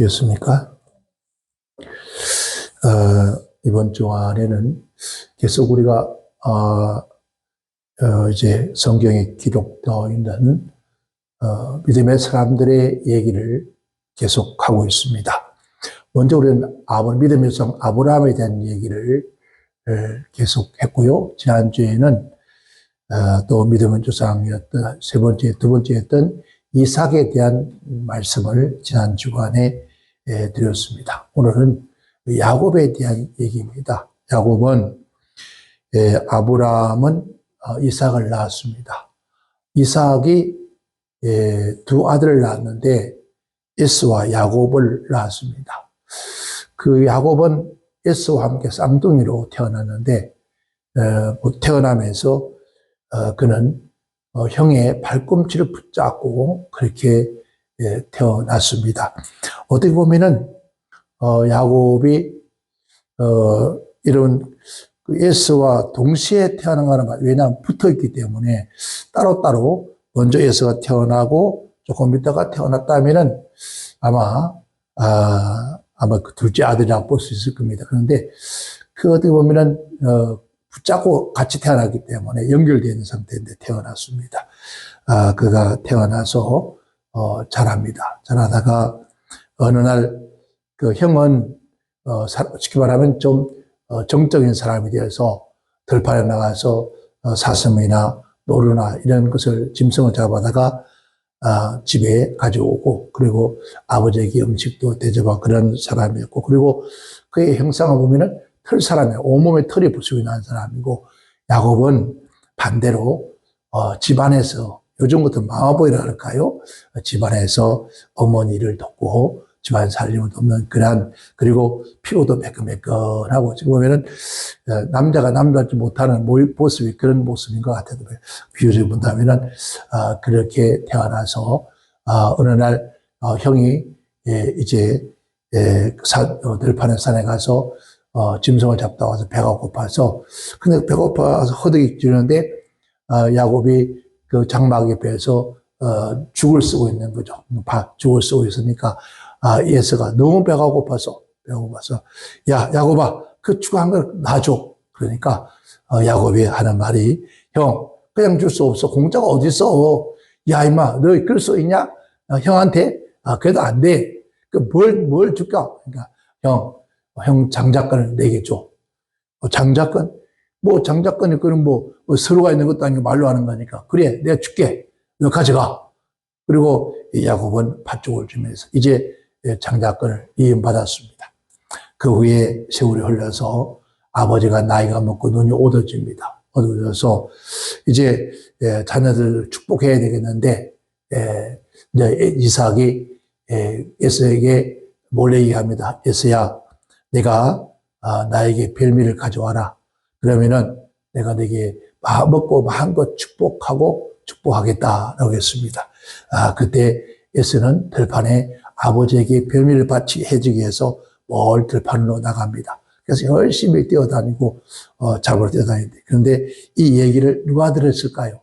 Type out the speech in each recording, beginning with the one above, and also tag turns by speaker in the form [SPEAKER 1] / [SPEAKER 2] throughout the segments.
[SPEAKER 1] 되었습니까? 이번 주 안에는 계속 우리가, 이제 성경에 기록되어 있는, 믿음의 사람들의 얘기를 계속하고 있습니다. 먼저 우리는 믿음의 성 아브라함에 대한 얘기를 계속했고요. 지난주에는, 또 믿음의 조상이었던 두 번째였던 이삭에 대한 말씀을 지난 주간에 드렸습니다. 오늘은 야곱에 대한 얘기입니다. 야곱은 아브라함은 이삭을 낳았습니다. 이삭이 두 아들을 낳았는데 에스와 야곱을 낳았습니다. 그 야곱은 에스와 함께 쌍둥이로 태어났는데 태어나면서 그는 형의 발꿈치를 붙잡고 그렇게 태어났습니다. 어떻게 보면은 야곱이 이런 에스와 동시에 태어난 거는 왜냐하면 붙어있기 때문에 따로따로 먼저 에스가 태어나고 조금 있다가 태어났다면은 아마 그 둘째 아들이라고 볼 수 있을 겁니다. 그런데 그 어떻게 보면은 붙잡고 같이 태어났기 때문에 연결되어 있는 상태인데 태어났습니다. 그가 태어나서 자랍니다. 자라다가 어느 날 그 형은 쉽게 말하면 좀 정적인 사람이 되어서 들판에 나가서 사슴이나 노루나 이런 것을 짐승을 잡아다가 집에 가져오고 그리고 아버지에게 음식도 대접하고 그런 사람이었고 그리고 그의 형상을 보면은 털 사람이에요. 온몸에 털이 부수게 난 사람이고 야곱은 반대로 집안에서 요즘 같은 마마보이라 할까요? 집안에서 어머니를 돕고 집안 살림을 돕는 그리고 피부도 매끈매끈하고 지금 보면은 남자가 남자지 못하는 모습이 그런 모습인 것 같아요. 비유적으로 본다면은 그렇게 태어나서 어느 날 형이 이제 들판에 산에 가서 짐승을 잡다 와서 배가 고파서 근데 배가 고파서 허덕이 찌는데 야곱이 그 장막 옆에서 죽을 쓰고 있는 거죠. 죽을 쓰고 있으니까 에서가 너무 배가 고파서 야 야곱아 그 죽 한 걸 놔줘. 그러니까 야곱이 하는 말이 형 그냥 줄 수 없어. 공짜가 어디 있어. 야 임마 너 그럴 수 있냐? 형한테 그래도 안 돼. 뭘 줄까? 그러니까 형 장자권을 내게 줘. 장자권? 장자권이 그럼 서로가 있는 것도 아니고 말로 하는 거니까. 그래, 내가 줄게. 너 가져가. 그리고 야곱은 팥죽을 주면서 이제 장자권을 이음받았습니다. 그 후에 세월이 흘러서 아버지가 나이가 먹고 눈이 어두워집니다. 어두워져서 이제 자녀들을 축복해야 되겠는데 이제 이삭이 에서에게 몰래 얘기합니다. 에서야, 내가 나에게 별미를 가져와라. 그러면은 내가 너에게 먹고 마음껏 축복하겠다라고 했습니다. 그때 에서는 들판에 아버지에게 별미를 해주기 위해서 멀 들판으로 나갑니다. 그래서 열심히 뛰어다니고 잡으러 뛰어다니는데 그런데 이 얘기를 누가 들었을까요?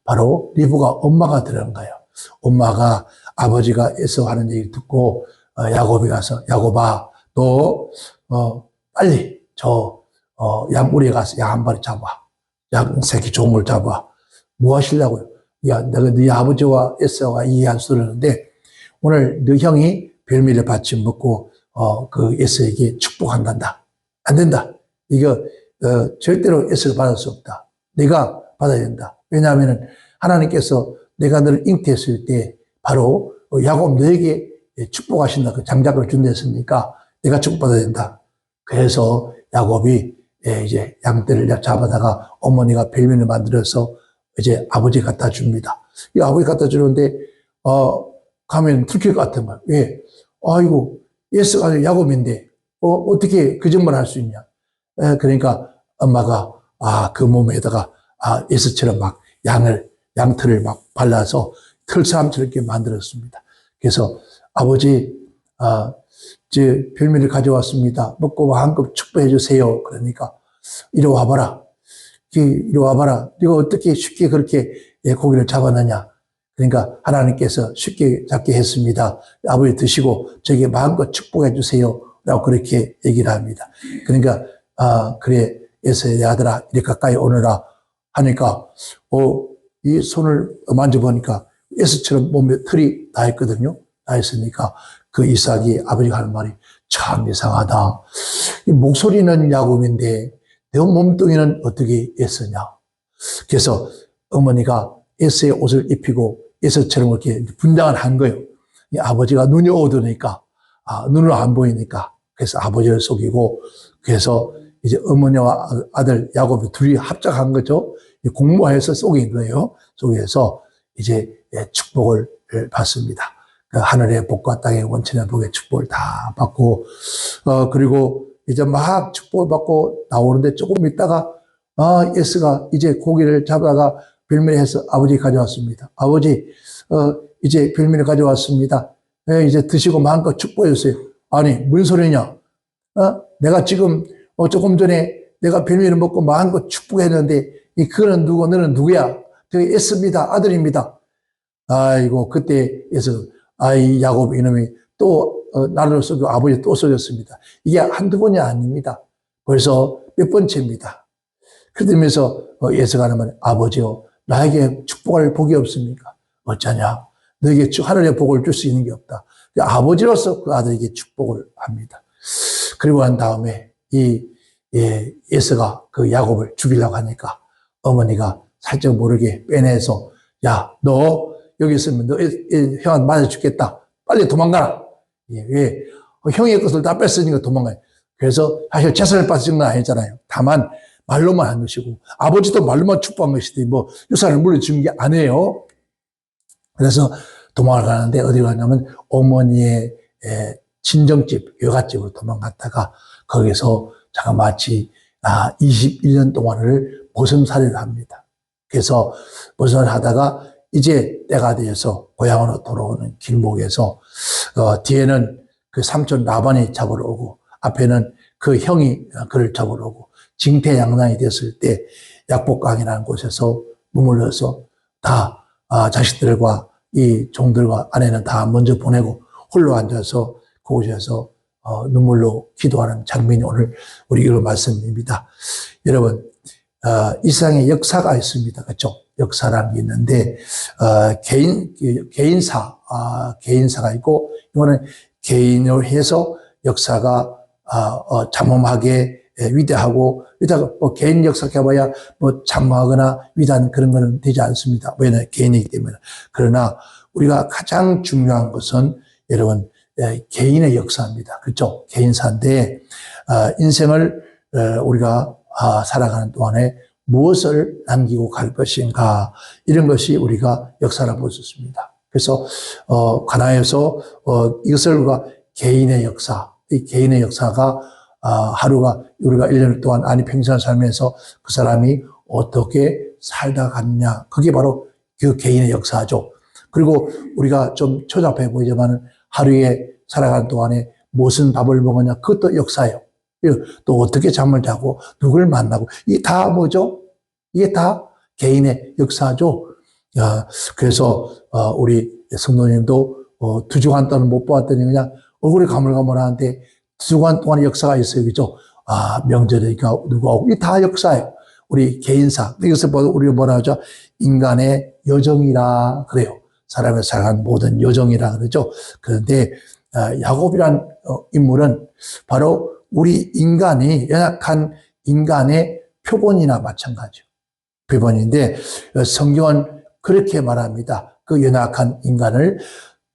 [SPEAKER 1] 바로 리브가 엄마가 들은 거예요. 엄마가 아버지가 에서 하는 얘기를 듣고 야곱이 가서 야곱아 너 빨리 양우리에 가서 양 한 마리 잡아. 양 새끼 종을 잡아. 뭐 하시려고요? 야, 내가 네 아버지와 에서가 이해할 수 있는데 오늘 너 형이 별미를 받침 먹고 그 에서에게 축복한단다. 안 된다. 이거 절대로 에서가 받을 수 없다. 내가 받아야 된다. 왜냐하면은 하나님께서 내가 너를 잉태했을 때 바로 야곱 너에게 축복하신다. 그 장작을 준다 했으니까 내가 축복받아야 된다. 그래서 야곱이 이제 양떼를 잡아다가 어머니가 별미를 만들어서 이제 아버지 갖다 줍니다. 이 아버지 갖다 주는데 가면 들킬 것 같은 거야. 왜? 아이고 에서가 야곱인데 어떻게 그 정말 할 수 있냐? 그러니까 엄마가 그 몸에다가 에서처럼 막 양털을 막 발라서 털사람처럼 이렇게 만들었습니다. 그래서 아버지 제 별미를 가져왔습니다. 먹고 한껏 축복해 주세요. 그러니까 이리 와봐라. 이리 와봐라. 네가 어떻게 쉽게 그렇게 고기를 잡았느냐? 그러니까 하나님께서 쉽게 잡게 했습니다. 아버지 드시고 저에게 마음껏 축복해 주세요. 라고 그렇게 얘기를 합니다. 그러니까 그래 에서의 아들아 이리 가까이 오너라 하니까 이 손을 만져보니까 에서처럼 몸에 털이 나 있거든요. 나 있으니까 그 이삭이 아버지가 하는 말이 참 이상하다. 이 목소리는 야곱인데 내 몸뚱이는 어떻게 에서냐. 그래서 어머니가 에서의 옷을 입히고 에서처럼 이렇게 분장을 한 거예요. 이 아버지가 눈이 어두우니까 눈으로 안 보이니까 그래서 아버지를 속이고 그래서 이제 어머니와 아들 야곱이 둘이 합작한 거죠. 공모해서 속인 거예요. 속여서 이제 축복을 받습니다. 그 하늘의 복과 땅의 원천의 복의 축복을 다 받고 그리고 이제 막 축복을 받고 나오는데 조금 있다가 에스가 이제 고기를 잡다가 별미해서 아버지 가져왔습니다. 아버지 이제 별미를 가져왔습니다. 이제 드시고 마음껏 축복해 주세요. 아니 무슨 소리냐? 내가 지금 조금 전에 내가 별미를 먹고 마음껏 축복했는데 그거는 누구 너는 누구야? 저기 에스입니다. 아들입니다. 아이고 그때에서 이 야곱 이놈이 또 나를 속이고 아버지 또 속였습니다. 이게 한두 번이 아닙니다. 벌써 몇 번째입니다. 그러면서 에스가 하는 말 아버지요 나에게 축복할 복이 없습니까? 어쩌냐? 너에게 하늘의 복을 줄 수 있는 게 없다. 아버지로서 그 아들에게 축복을 합니다. 그리고 한 다음에 에서가 그 야곱을 죽이려고 하니까 어머니가 살짝 모르게 빼내서 야, 너 여기 있으면 너 형한테 맞아 죽겠다. 빨리 도망가라. 왜? 형의 것을 다 뺐으니까 도망가요. 그래서 사실 재산을 뺏은 건 아니잖아요. 다만 말로만 한 것이고 아버지도 말로만 축복한 것이지 뭐 유산을 물려준 게 아니에요. 그래서 도망을 가는데 어디로 가냐면 어머니의 친정집, 외갓집으로 도망갔다가 거기서 자그마치 21년 동안을 보성살이를 합니다. 그래서 보성을 하다가 이제 때가 되어서 고향으로 돌아오는 길목에서 뒤에는 그 삼촌 라반이 잡으러 오고 앞에는 그 형이 그를 잡으러 오고 징태양난이 됐을 때 약복강이라는 곳에서 머물러서 다 자식들과 이 종들과 아내는 다 먼저 보내고 홀로 앉아서 그곳에서 눈물로 기도하는 장면이 오늘 우리 이런 말씀입니다. 여러분 이 세상에 역사가 있습니다. 그렇죠? 역사라는 게 있는데 개인사가 있고 이거는 개인을 해서 역사가 잠엄하게 위대하고 개인 역사 해봐야 뭐 잠엄하거나 위대한 그런 거는 되지 않습니다. 왜냐하면 개인이기 때문에. 그러나 우리가 가장 중요한 것은 여러분 개인의 역사입니다. 그렇죠? 개인사인데 인생을 우리가 살아가는 동안에 무엇을 남기고 갈 것인가 이런 것이 우리가 역사라고 볼 수 있습니다. 그래서 가나에서 이것을 우리가 개인의 역사, 이 개인의 역사가 하루가 우리가 1년 동안 평생을 살면서 그 사람이 어떻게 살다 갔냐 그게 바로 그 개인의 역사죠. 그리고 우리가 좀 초잡해 보이지만 하루에 살아가는 동안에 무슨 밥을 먹었냐 그것도 역사예요. 또 어떻게 잠을 자고 누굴 만나고 이게 다 뭐죠? 이게 다 개인의 역사죠. 그래서 우리 성도님도 2주간 동안 못 보았더니 그냥 얼굴이 가물가물하는데 2주간 동안의 역사가 있어요. 그죠? 명절이니까 누가 오고 이게 다 역사예요. 우리 개인사. 이것을 우리가 뭐라 하죠? 인간의 여정이라 그래요. 사람의 살아가는 모든 여정이라 그러죠. 그런데 야곱이란 인물은 바로 우리 인간이 연약한 인간의 표본이나 마찬가지요. 표본인데 성경은 그렇게 말합니다. 그 연약한 인간을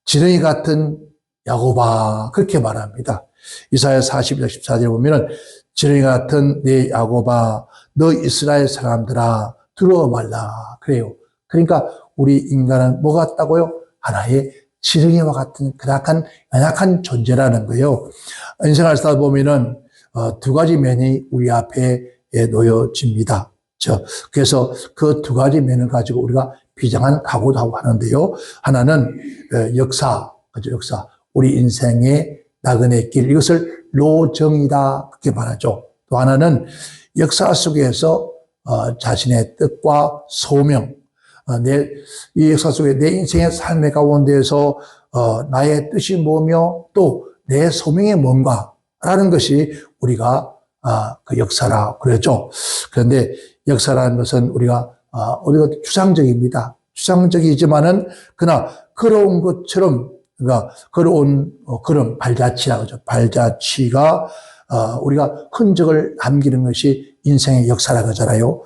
[SPEAKER 1] 지렁이 같은 야곱아 그렇게 말합니다. 이사야 40장 14절에 보면은 지렁이 같은 내 야곱아 너 이스라엘 사람들아 들어 말라 그래요. 그러니까 우리 인간은 뭐 같다고요? 하나의 지렁이와 같은 그닥한 연약한 존재라는 거예요. 인생을 살다 보면은 2가지 면이 우리 앞에 놓여집니다. 그래서 그 2가지 면을 가지고 우리가 비장한 각오도 하고 하는데요. 하나는 역사, 그죠? 역사. 우리 인생의 나그네 길, 이것을 로정이다. 그렇게 말하죠. 또 하나는 역사 속에서 자신의 뜻과 소명, 이 역사 속에 내 인생의 삶의 가운데에서 나의 뜻이 뭐며 또 내 소명이 뭔가라는 것이 우리가 그 역사라 그랬죠. 그런데 역사라는 것은 우리가 추상적입니다. 추상적이지만은 그러나 걸어온 것처럼 그러니까 걸어온 걸음 발자취라 그러죠. 발자취가 우리가 흔적을 남기는 것이 인생의 역사라고 하잖아요.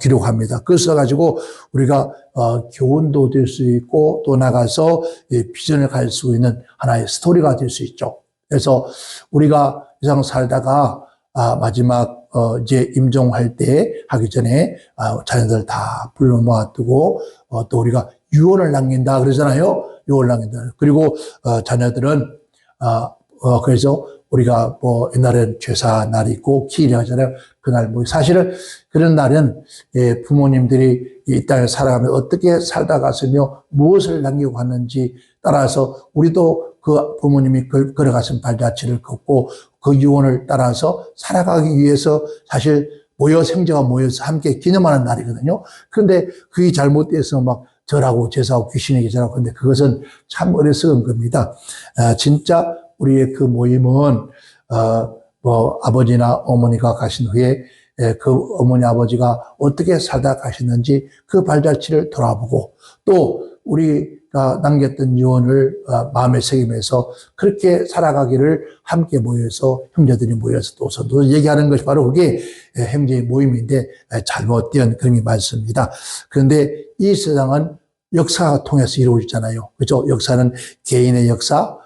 [SPEAKER 1] 기록합니다. 그래서 가지고 우리가 교훈도 될 수 있고 또 나가서 비전을 갈 수 있는 하나의 스토리가 될 수 있죠. 그래서 우리가 이상 살다가 마지막 이제 임종할 때 하기 전에 자녀들 다 불러 모아두고 또 우리가 유언을 남긴다 그러잖아요. 유언을 남긴다. 그리고 자녀들은 그래서 우리가 뭐 옛날엔 죄사 날이 있고 기일이 하잖아요. 그날 뭐 사실은 그런 날은 부모님들이 이 땅에 살아가며 어떻게 살다 갔으며 무엇을 남기고 갔는지 따라서 우리도 그 부모님이 걸어가신 발자취를 걷고 그 유언을 따라서 살아가기 위해서 사실 생자가 모여서 함께 기념하는 날이거든요. 그런데 그게 잘못돼서 막 절하고 제사하고 귀신에게 절하고 근데 그것은 참 어리석은 겁니다. 진짜 우리의 그 모임은 뭐 아버지나 어머니가 가신 후에 그 어머니 아버지가 어떻게 살다 가셨는지 그 발자취를 돌아보고 또 우리가 남겼던 유언을 마음에 새기면서 그렇게 살아가기를 함께 모여서 형제들이 모여서 또 서로 얘기하는 것이 바로 그게 형제의 모임인데 잘못된 그런 게 많습니다. 그런데 이 세상은 역사가 통해서 이루어지잖아요. 그렇죠? 역사는 개인의 역사,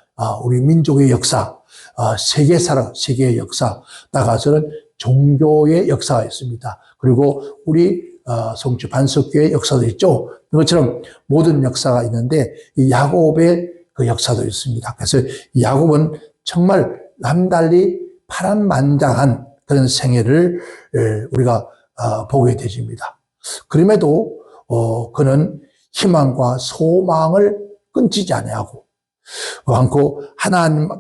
[SPEAKER 1] 우리 민족의 역사, 세계의 역사, 나가서는 종교의 역사가 있습니다. 그리고 우리 성주 반석교의 역사도 있죠. 그것처럼 모든 역사가 있는데 이 야곱의 그 역사도 있습니다. 그래서 야곱은 정말 남달리 파란만장한 그런 생애를 우리가 보게 되집니다. 그럼에도 그는 희망과 소망을 끊지지 않고 하나님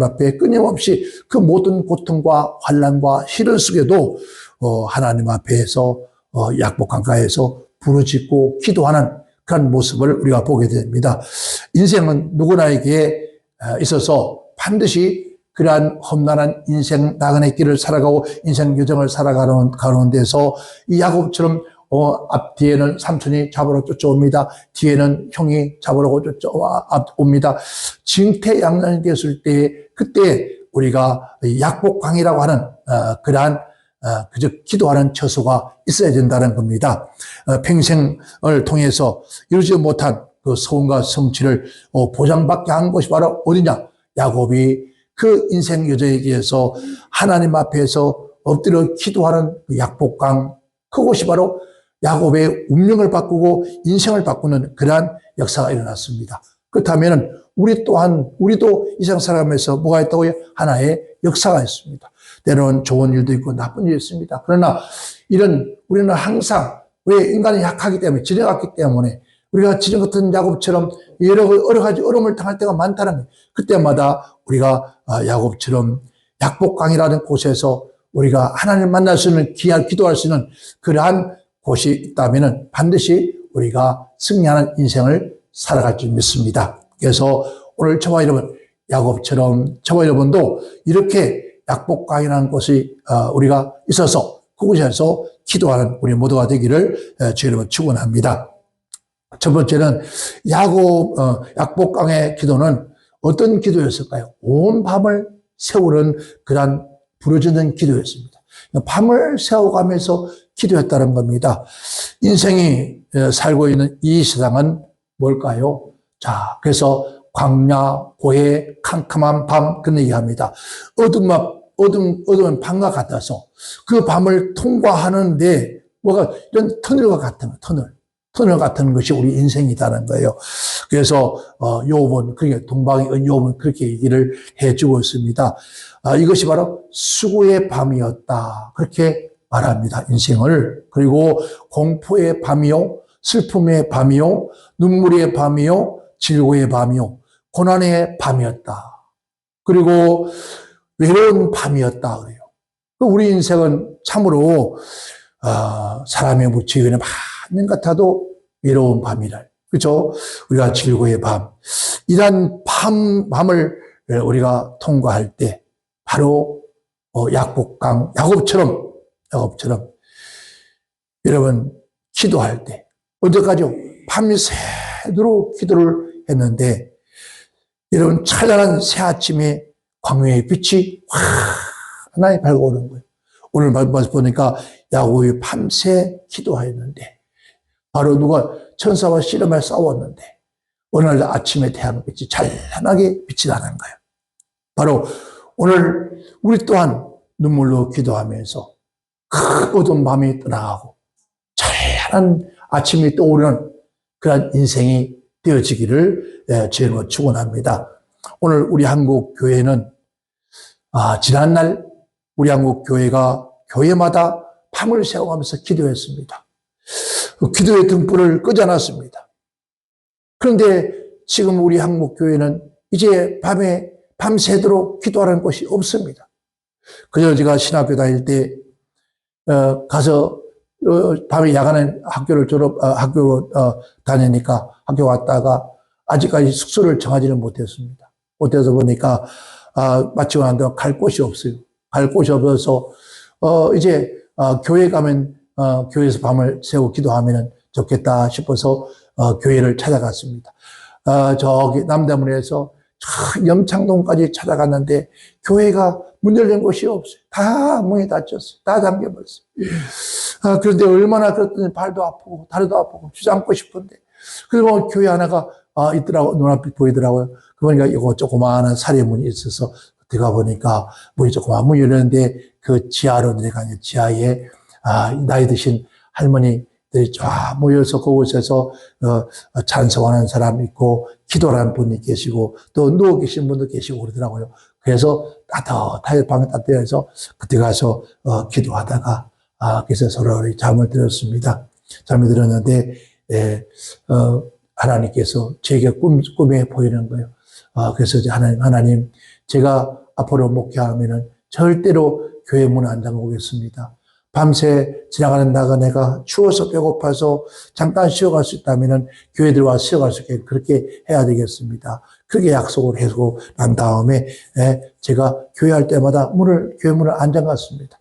[SPEAKER 1] 앞에 끊임없이 그 모든 고통과 환난과 시련 속에도 하나님 앞에서 약복강가에서 부르짖고 기도하는 그런 모습을 우리가 보게 됩니다. 인생은 누구나에게 있어서 반드시 그러한 험난한 인생 나그네 길을 살아가고 인생 여정을 살아가는 데서 이 야곱처럼 앞뒤에는 삼촌이 잡으러 쫓아옵니다. 뒤에는 형이 잡으러 쫓아옵니다. 징태양난이 됐을 때 그때 우리가 약복강이라고 하는 그러한 그저 기도하는 처소가 있어야 된다는 겁니다. 평생을 통해서 이루지 못한 그 소원과 성취를 보장받게 한 것이 바로 어디냐? 야곱이 그 인생 여정에게서 하나님 앞에서 엎드려 기도하는 그 약복강, 그것이 바로 야곱의 운명을 바꾸고 인생을 바꾸는 그러한 역사가 일어났습니다. 그렇다면 우리도 이 세상 살아가면서 뭐가 있다고요? 하나의 역사가 있습니다. 때로는 좋은 일도 있고 나쁜 일이 있습니다. 그러나 우리는 항상 왜 인간이 약하기 때문에 지려갔기 때문에 우리가 지령 같은 야곱처럼 여러 가지 어려움을 당할 때가 많다는 거예요. 그때마다 우리가 야곱처럼 약복강이라는 곳에서 우리가 하나님을 만날 수 있는 기도할 수 있는 그러한 곳이 있다면 반드시 우리가 승리하는 인생을 살아갈 줄 믿습니다. 그래서 오늘 저와 여러분도 이렇게 약복강이라는 곳이 우리가 있어서 그곳에서 기도하는 우리 모두가 되기를 주의 이름으로 축원합니다. 첫 번째는 약복강의 기도는 어떤 기도였을까요? 온 밤을 세우는 그러한 부르짖는 기도였습니다. 밤을 새워가면서 기도했다는 겁니다. 인생이 살고 있는 이 세상은 뭘까요? 자, 그래서 광야, 고해, 캄캄한 밤, 그런 얘기합니다. 어둠은 밤과 같아서 그 밤을 통과하는데 이런 터널과 같은 거, 터널 같은 것이 우리 인생이라는 거예요. 그래서 욥은 그렇게 동방의 욥은 그렇게 얘기를 해주고 있습니다. 이것이 바로 수고의 밤이었다. 그렇게 말합니다. 인생을. 그리고 공포의 밤이요, 슬픔의 밤이요, 눈물의 밤이요, 질고의 밤이요, 고난의 밤이었다. 그리고 외로운 밤이었다. 그래요. 우리 인생은 참으로 사람의 무치기는 천년 같아도 외로운 밤이랄. 그죠? 우리가 즐거의 밤. 이러한 밤을 우리가 통과할 때 바로 약복강 야곱처럼 여러분 기도할 때 언제까지요? 밤새도록 기도를 했는데 여러분 찬란한 새아침에 광명의 빛이 하나에 밝아오는 거예요. 오늘 말씀 보니까 야곱이 밤새 기도하였는데 바로 누가 천사와 씨름에 싸웠는데 어느 날 아침에 태양빛이 찬란하게 빛이 나는 거예요. 바로 오늘 우리 또한 눈물로 기도하면서 그 어두운 밤이 떠나가고 찬란한 아침이 떠오르는 그런 인생이 되어지기를 주님으로 축원합니다. 오늘 우리 한국 교회는 지난날 우리 한국 교회가 교회마다 밤을 새워가면서 기도했습니다. 기도의 등불을 끄지 않았습니다. 그런데 지금 우리 한국 교회는 이제 밤새도록 기도하는 곳이 없습니다. 그저 제가 신학교 다닐 때 가서 밤에 야간에 학교로 다니니까 학교 왔다가 아직까지 숙소를 정하지는 못했습니다. 못해서 보니까 마치고 난 다음에 갈 곳이 없어요. 갈 곳이 없어서 이제 교회 가면 교회에서 밤을 새고 기도하면 좋겠다 싶어서 교회를 찾아갔습니다. 저기 남대문에서 염창동까지 찾아갔는데 교회가 문 열린 곳이 없어요. 다 문이 닫혔어요. 다 잠겨버렸어요. 그런데 얼마나 그랬더니 발도 아프고 다리도 아프고 주저앉고 싶은데 그리고 교회 하나가 있더라고 눈앞에 보이더라고요. 그러니까 이거 조그마한 사례문이 있어서 들어가 보니까 문이 조그마한 문이 열렸는데 그 지하로 내려가는 지하에 나이 드신 할머니들이 쫙 모여서 그곳에서 찬송하는 사람 있고 기도하는 분이 계시고 또 누워 계신 분도 계시고 그러더라고요. 그래서 따뜻하게 방에 따뜻해서 그때 가서 기도하다가 그래서 서로 잠을 들었습니다. 잠을 들었는데 하나님께서 제게 꿈에 보이는 거예요. 그래서 이제 하나님 제가 앞으로 목회하면은 절대로 교회 문 안 잠그겠습니다. 밤새 지나가는 내가 추워서 배고파서 잠깐 쉬어갈 수 있다면은 교회 들어와 쉬어갈 수 있게 그렇게 해야 되겠습니다. 그렇게 약속을 해서 난 다음에 제가 교회할 때마다 교회 문을 안 잠갔습니다.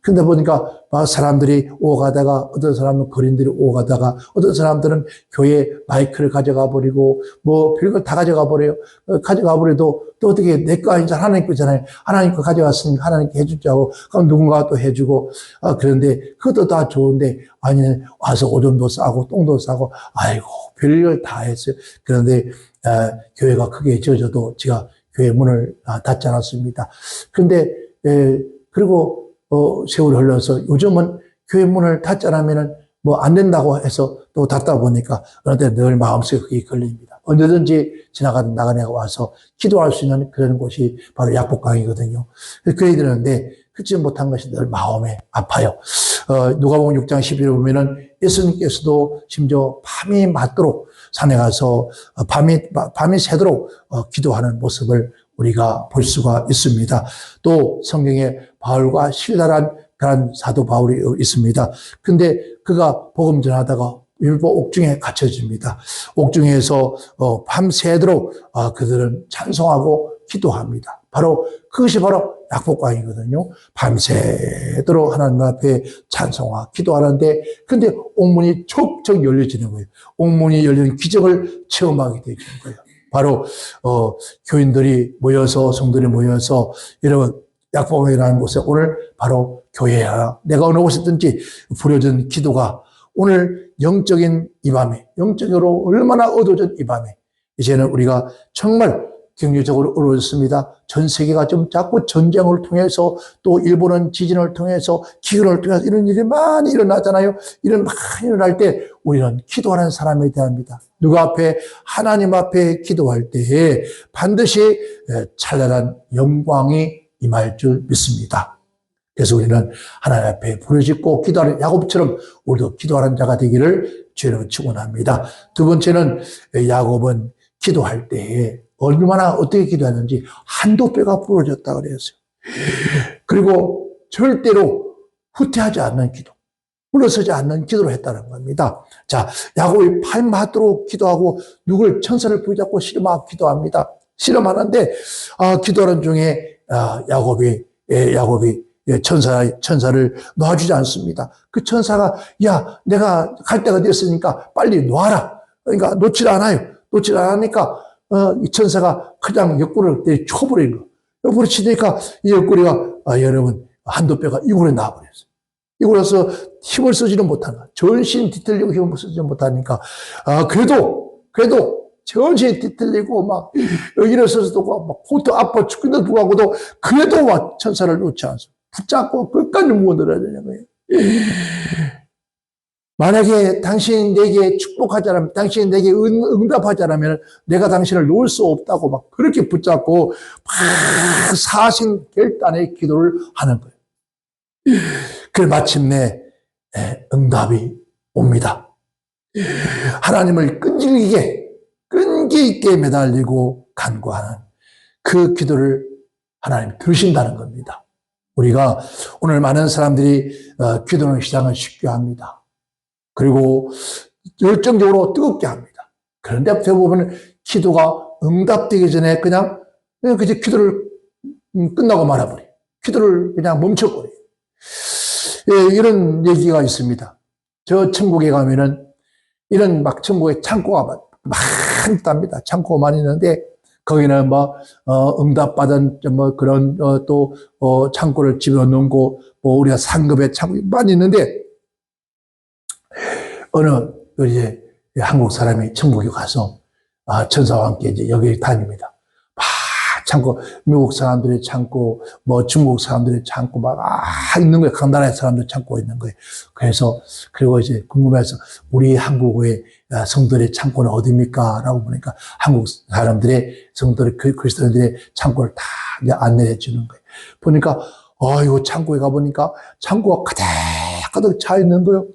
[SPEAKER 1] 근데 보니까 사람들이 오가다가 어떤 사람은 거린들이 오가다가 어떤 사람들은 교회 마이크를 가져가 버리고 뭐 별걸 다 가져가 버려요. 가져가 버려도 또 어떻게 내 거 아니잖아. 하나님 거잖아요. 하나님 거 가져갔으니까 하나님께 해주자고 그럼 누군가가 또 해주고 그런데 그것도 다 좋은데 아니 와서 오줌도 싸고 똥도 싸고 아이고 별걸 다 했어요. 그런데 교회가 크게 지어져도 제가 교회 문을 닫지 않았습니다. 그런데 그리고 세월이 흘러서 요즘은 교회 문을 닫지 않으면은 뭐 안 된다고 해서 또 닫다 보니까 어느 때 늘 마음속에 그게 걸립니다. 언제든지 지나가는 나가네가 와서 기도할 수 있는 그런 곳이 바로 약복강이거든요. 교회 들었는데 그렇지 못한 것이 늘 마음에 아파요. 누가복음 6장 11에 보면은 예수님께서도 심지어 밤이 맞도록 산에 가서 밤이 새도록 기도하는 모습을 우리가 볼 수가 있습니다. 또 성경에 바울과 신랄한 그런 사도 바울이 있습니다. 근데 그가 복음 전하다가 율법 옥중에 갇혀집니다. 옥중에서 밤새도록 그들은 찬송하고 기도합니다. 그것이 바로 약복강이거든요. 밤새도록 하나님 앞에 찬송하고 기도하는데 근데 옥문이 척척 열려지는 거예요. 옥문이 열리는 기적을 체험하게 되는 거예요. 바로 교인들이 모여서 성도들이 모여서 이런 약복강이라는 곳에 오늘 바로 교회야. 내가 어느 곳이든지 부려진 기도가 오늘 영적인 이 밤에 영적으로 얼마나 어두워진 이 밤에 이제는 우리가 정말 경제적으로 어려웠습니다. 전 세계가 좀 자꾸 전쟁을 통해서 또 일본은 지진을 통해서 기근을 통해서 이런 일이 많이 일어나잖아요. 이런 많이 일어날 때 우리는 기도하는 사람이 돼야 합니다. 누구 앞에? 하나님 앞에 기도할 때에 반드시 찬란한 영광이 임할 줄 믿습니다. 그래서 우리는 하나님 앞에 부르짖고 기도하는 야곱처럼 우리도 기도하는 자가 되기를 주님으로 축원합니다. 두 번째는 야곱은 기도할 때에 얼마나 어떻게 기도하는지 한도 뼈가 부러졌다 그랬어요. 그리고 절대로 후퇴하지 않는 기도. 물러서지 않는 기도를 했다는 겁니다. 자, 야곱이 밤낮도록 기도하고 누굴 천사를 붙잡고 씨름하고 기도합니다. 씨름하는데 기도하는 중에 야곱이 천사를 놔주지 않습니다. 그 천사가 야 내가 갈 때가 됐으니까 빨리 놔라. 그러니까 놓질 않아요. 놓질 않으니까 이 천사가 그냥 옆구리를 쳐버리는 거. 옆구리 치니까 이 옆구리가 여러분 한도뼈가 이골에 나와버렸어요. 이골에서 힘을 쓰지는 못하는 거야. 전신 뒤틀리고 힘을 쓰지 못하니까 그래도 전신이 뒤틀리고 막 일어서서도 막 호도 아파 죽는데도 불구하고도 그래도 막 천사를 놓지 않습니다. 붙잡고 끝까지 모아들어야 되는 거예요. 만약에 당신이 내게 축복하지 않으면, 당신이 내게 응답하지 않으면 내가 당신을 놓을 수 없다고 막 그렇게 붙잡고 막 사신 결단의 기도를 하는 거예요. 그래 마침내 응답이 옵니다. 하나님을 끈기 있게 매달리고 간구하는 그 기도를 하나님 들으신다는 겁니다. 우리가 오늘 많은 사람들이 기도하는 시작을 쉽게 합니다. 그리고 열정적으로 뜨겁게 합니다. 그런데 대부분 기도가 응답되기 전에 그냥 기도를 끝나고 말아버려요. 기도를 그냥 멈춰버려요. 예, 이런 얘기가 있습니다. 저 천국에 가면은 이런 막 천국에 창고가 많답니다. 창고가 많이 있는데 거기는 응답받은 그런 창고를 집어넣은 거 우리가 상급의 창고 많이 있는데 어느 이제 한국 사람이 천국에 가서 천사와 함께 이제 여기 다닙니다. 창고, 미국 사람들의 창고, 중국 사람들의 창고 있는 거예요. 각 나라의 사람들 창고가 있는 거예요. 그리고 이제 궁금해서 우리 한국의 성도들의 창고는 어디입니까? 라고 보니까 한국 사람들의 성도들, 그리스도인들의 창고를 다 이제 안내해 주는 거예요. 보니까, 이거 창고에 가보니까 창고가 가득 차 있는 거예요.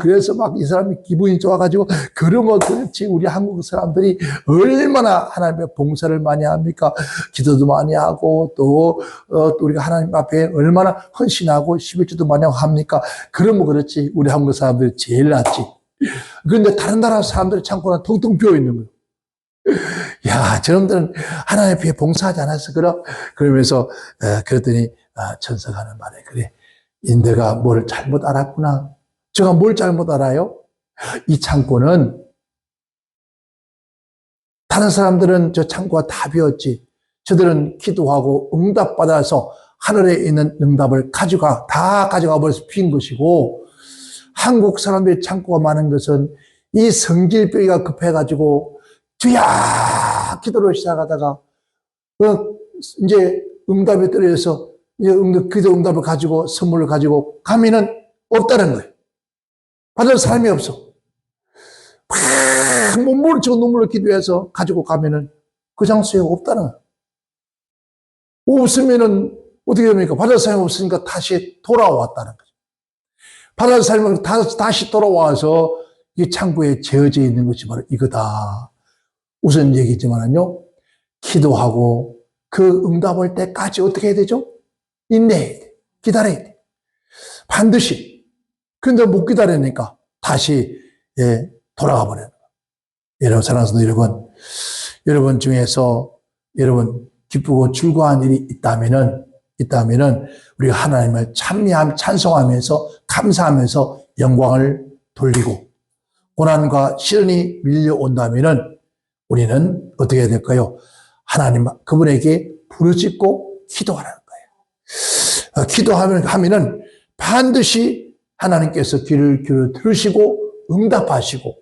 [SPEAKER 1] 그래서 막 이 사람이 기분이 좋아가지고, 그러면 그렇지. 우리 한국 사람들이 얼마나 하나님의 봉사를 많이 합니까? 기도도 많이 하고, 또 우리가 하나님 앞에 얼마나 헌신하고, 11조도 많이 하고 합니까? 그러면 그렇지. 우리 한국 사람들이 제일 낫지. 그런데 다른 나라 사람들의 창고는 텅텅 비어 있는 거예요. 야, 저놈들은 하나님 앞에 봉사하지 않았어. 그러면서, 그랬더니, 천사가 하는 말에, 그래. 인대가 뭘 잘못 알았구나. 제가 뭘 잘못 알아요? 이 창고는 다른 사람들은 저 창고가 다 비었지. 저들은 기도하고 응답받아서 하늘에 있는 응답을 다 가져가 버려서 빈 것이고 한국 사람들의 창고가 많은 것은 이 성질병이가 급해가지고 주야 기도를 시작하다가 이제 응답이 떨어져서 기도 응답을 가지고 선물을 가지고 가면은 없다는 거예요. 받을 사람이 없어. 막 몸부림 치고 눈물을 기도해서 가지고 가면은 그 장소에 없다는 거예요. 없으면은 어떻게 됩니까? 받을 사람이 없으니까 다시 돌아왔다는 거죠. 받을 사람이 다시 돌아와서 이 창고에 재어져 있는 것이 바로 이거다. 우선 얘기했지만요, 기도하고 그 응답 올 때까지 어떻게 해야 되죠? 인내해야 돼. 기다려야 돼. 반드시. 그런데 못 기다리니까 다시 돌아가 버려요. 여러분, 사랑하는 성도 여러분 중에서 여러분 기쁘고 즐거운 일이 있다면은 우리가 하나님을 찬송하면서 감사하면서 영광을 돌리고 고난과 시련이 밀려온다면은 우리는 어떻게 해야 될까요? 하나님 그분에게 부르짖고 기도하라는 거예요. 기도하면은 반드시 하나님께서 귀를 들으시고 응답하시고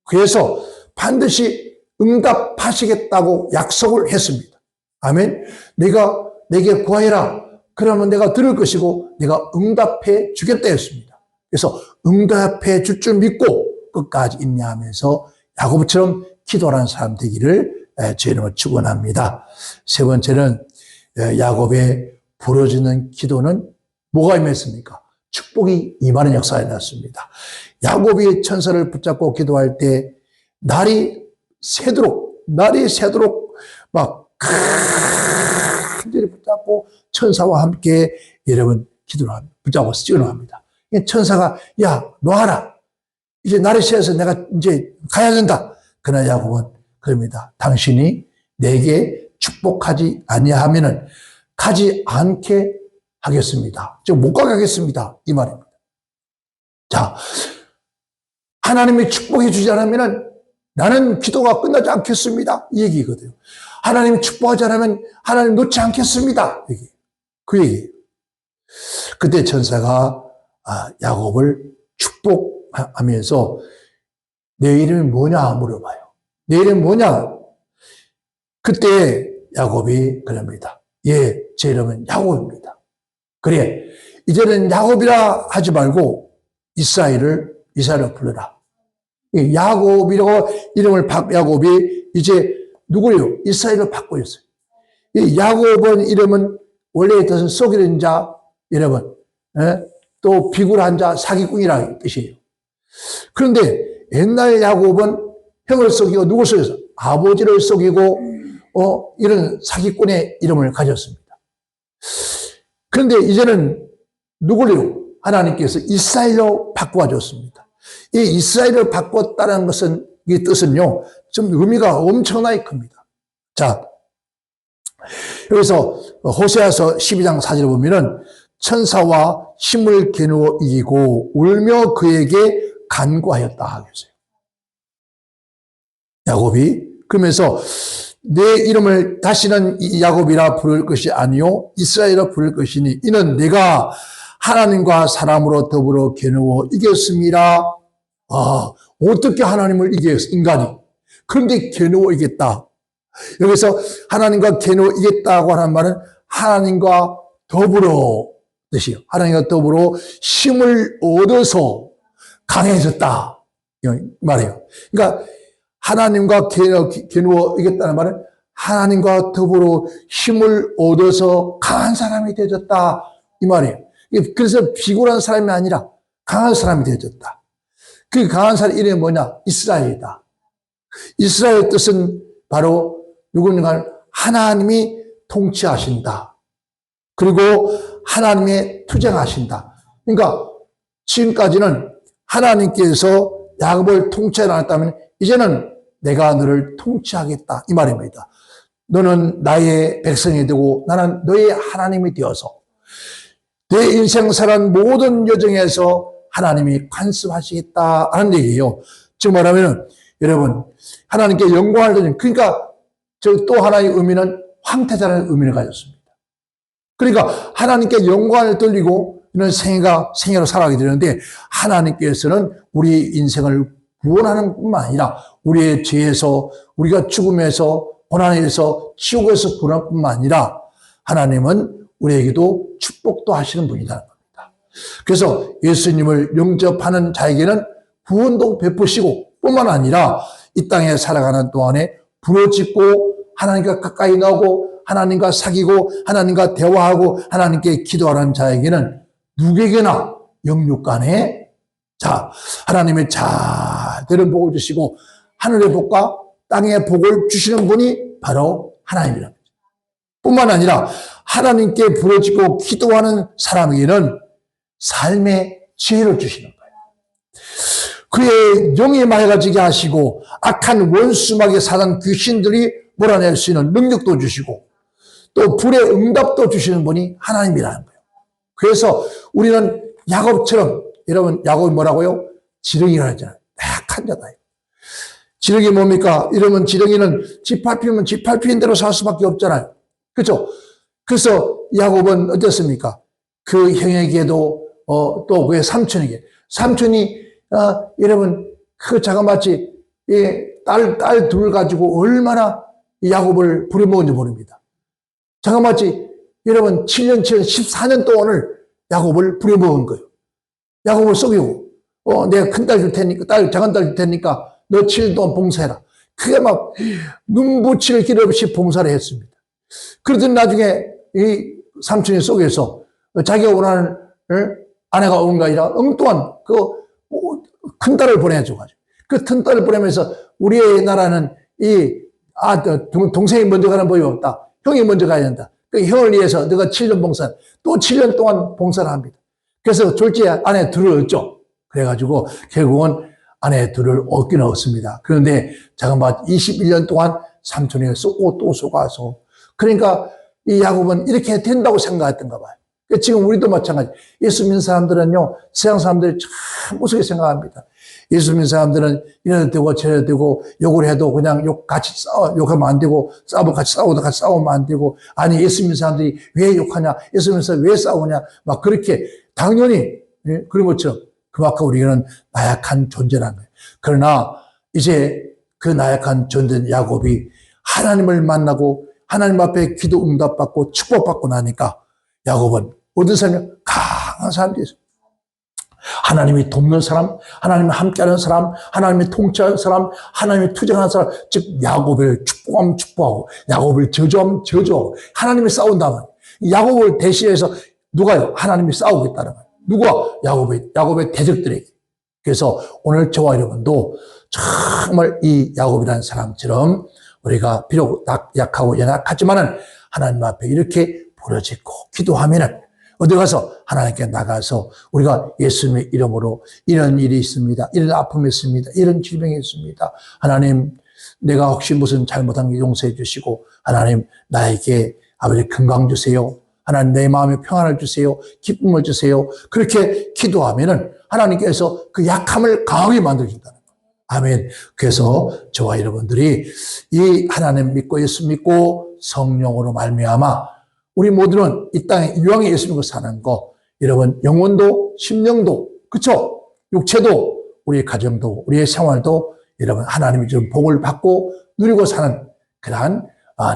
[SPEAKER 1] 그래서 반드시 응답하시겠다고 약속을 했습니다. 아멘. 내게 구하여라. 그러면 내가 들을 것이고 내가 응답해 주겠다 했습니다. 그래서 응답해 줄 줄 믿고 끝까지 인내하면서 야곱처럼 기도하는 사람 되기를 주의 이름으로 축원합니다. 세 번째는 야곱의 부러지는 기도는 뭐가 임했습니까? 축복이 임하는 역사가 일어났습니다. 야곱이 천사를 붙잡고 기도할 때 날이 새도록 막 간절히 붙잡고 천사와 함께 여러분 기도를 합니다. 붙잡고 기도를 합니다. 천사가 야 놔라. 이제 날이 새어서 내가 이제 가야 된다. 그러나 야곱은 그럽니다. 당신이 내게 축복하지 아니하면은 가지 않게 하겠습니다. 즉 못 가게 하겠습니다. 이 말입니다. 자, 하나님이 축복해 주지 않으면은 나는 기도가 끝나지 않겠습니다. 이 얘기거든요. 하나님이 축복하지 않으면 하나님 놓지 않겠습니다. 그 얘기예요. 그때 천사가 야곱을 축복하면서 내 이름이 뭐냐 물어봐요. 내 이름이 뭐냐? 그때 야곱이 그럽니다. 예, 제 이름은 야곱입니다. 그래, 이제는 야곱이라 하지 말고 이스라엘을 불러라. 야곱이라고 이름을 야곱이 이제 누구예요? 이스라엘을 바꾸었어요. 이 야곱은 이름은 원래의 뜻은 속이는 자, 여러분, 또 비굴한 자, 사기꾼이라는 뜻이에요. 그런데 옛날 야곱은 형을 속이고 누굴 속였어? 아버지를 속이고 이런 사기꾼의 이름을 가졌습니다. 그런데 이제는 누구를요? 하나님께서 이스라엘로 바꿔줬습니다. 이 이스라엘을 바꿨다는 것은 이 뜻은요, 좀 의미가 엄청나게 큽니다. 자, 여기서 호세아서 12장 4절을 보면은 천사와 힘을 겨누어 이기고 울며 그에게 간구하였다 하겠어요. 야곱이 그러면서 내 이름을 다시는 야곱이라 부를 것이 아니요 이스라엘이라 부를 것이니 이는 내가 하나님과 사람으로 더불어 겨누어 이겼습니다. 어떻게 하나님을 이겼어? 인간이. 그런데 겨누어 이겼다. 여기서 하나님과 겨누어 이겼다고 하는 말은 하나님과 더불어 뜻이요. 하나님과 더불어 힘을 얻어서 강해졌다. 이 말이에요. 그러니까 하나님과 겨누어 이겼다는 말은 하나님과 더불어 힘을 얻어서 강한 사람이 되어졌다. 이 말이에요. 그래서 비굴한 사람이 아니라 강한 사람이 되어졌다. 그 강한 사람 이름이 뭐냐? 이스라엘이다. 이스라엘 뜻은 바로 누구인가? 하나님이 통치하신다. 그리고 하나님의 투쟁하신다. 그러니까 지금까지는 하나님께서 야곱을 통치해 놨다면 이제는 내가 너를 통치하겠다. 이 말입니다. 너는 나의 백성이 되고 나는 너의 하나님이 되어서 내 인생 살아온 모든 여정에서 하나님이 관습하시겠다 하는 얘기예요. 즉 말하면 여러분 하나님께 영광을 드리는 그러니까 또 하나의 의미는 황태자라는 의미를 가졌습니다. 그러니까 하나님께 영광을 돌리고 이런 생애로 살아가게 되는데 하나님께서는 우리 인생을 구원하는 뿐만 아니라 우리의 죄에서 우리가 죽음에서 고난에서 지옥에서 구원할 뿐만 아니라 하나님은 우리에게도 축복도 하시는 분이라는 겁니다. 그래서 예수님을 영접하는 자에게는 구원도 베푸시고 뿐만 아니라 이 땅에 살아가는 동안에 부르짖고 하나님과 가까이 나오고 하나님과 사귀고 하나님과 대화하고 하나님께 기도하는 자에게는 누구에게나 영육간에 하나님의 잘되는 복을 주시고 하늘의 복과 땅의 복을 주시는 분이 바로 하나님이랍니다. 뿐만 아니라 하나님께 부르짖고 기도하는 사람에게는 삶의 지혜를 주시는 거예요. 그의 영이 맑아지게 하시고 악한 원수막에 사는 귀신들이 몰아낼 수 있는 능력도 주시고 또 불의 응답도 주시는 분이 하나님이라는 거예요. 그래서 우리는 야곱처럼 여러분 야곱이 뭐라고요? 지렁이라 하잖아요. 약한 자다. 지렁이 뭡니까? 이러면 지렁이는 짓밟히면 짓밟히는 대로 살 수밖에 없잖아요. 그렇죠? 그래서 야곱은 어땠습니까? 그 형에게도 또 그의 삼촌이 여러분 그 자그마치 딸 둘 가지고 얼마나 야곱을 부려먹은지 모릅니다. 자그마치 여러분 14년 동안을 야곱을 부려먹은 거예요. 야곱을 속이고 내가 큰 딸 줄 테니까 작은 딸 줄 테니까 너 7년 동안 봉사해라. 그게 막 눈붙일 길 없이 봉사를 했습니다. 그러더니 나중에 이 삼촌이 속에서 자기가 원하는 아내가 오는 게 아니라 엉뚱한 큰 딸을 보내줘가지고 그 큰 딸을 보내면서 우리의 나라는 동생이 먼저 가는 법이 없다. 형이 먼저 가야 된다. 그 형을 위해서 너가 7년 봉사, 또 7년 동안 봉사를 합니다. 그래서 졸지에 아내 둘을 얻죠. 그래가지고 결국은 아내 둘을 얻기는 얻습니다. 그런데 잠깐만 21년 동안 삼촌에게 쏘고 또 쏘가서 그러니까 이 야곱은 이렇게 된다고 생각했던가 봐요. 지금 우리도 마찬가지. 예수 믿는 사람들은요, 세상 사람들이 참 무섭게 생각합니다. 예수 믿는 사람들은 이래도 되고 저래도 되고 욕을 해도 그냥 욕하면 안 되고 싸우면 같이 싸우면 안 되고 아니 예수 믿는 사람들이 왜 욕하냐 예수 믿는 사람들이 왜 싸우냐 막 그렇게 당연히 그런 것처럼 그만큼 우리는 나약한 존재라는 거예요. 그러나 이제 그 나약한 존재 야곱이 하나님을 만나고 하나님 앞에 기도 응답받고 축복받고 나니까 야곱은 어떤 사람이 강한 사람이 됐어요. 하나님이 돕는 사람, 하나님이 함께하는 사람, 하나님이 통치하는 사람, 하나님이 투쟁하는 사람, 즉 야곱을 축복하면 축복하고 야곱을 저주하면 저주하고 하나님이 싸운다면 야곱을 대신해서 누가요? 하나님이 싸우겠다는 거예요. 누가? 야곱의 대적들에게. 그래서 오늘 저와 여러분도 정말 이 야곱이라는 사람처럼 우리가 비록 약하고 연약하지만은 하나님 앞에 이렇게 부르짖고 기도하면은 어디 가서 하나님께 나가서 우리가 예수님의 이름으로 이런 일이 있습니다. 이런 아픔이 있습니다. 이런 질병이 있습니다. 하나님 내가 혹시 무슨 잘못한 게 용서해 주시고 하나님 나에게 아버지 건강 주세요. 하나님 내 마음에 평안을 주세요. 기쁨을 주세요. 그렇게 기도하면은 하나님께서 그 약함을 강하게 만들어준다는 거예요. 아멘. 그래서 저와 여러분들이 이 하나님 믿고 예수 믿고 성령으로 말미암아 우리 모두는 이 땅에 이왕에 예수 믿고 사는 거 여러분 영혼도 심령도 그쵸? 육체도 우리의 가정도 우리의 생활도 여러분 하나님이 준 복을 받고 누리고 사는 그러한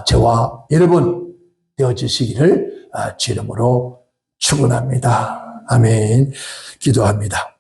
[SPEAKER 1] 저와 여러분 되어지시기를 주 이름으로 축원합니다. 아멘. 기도합니다.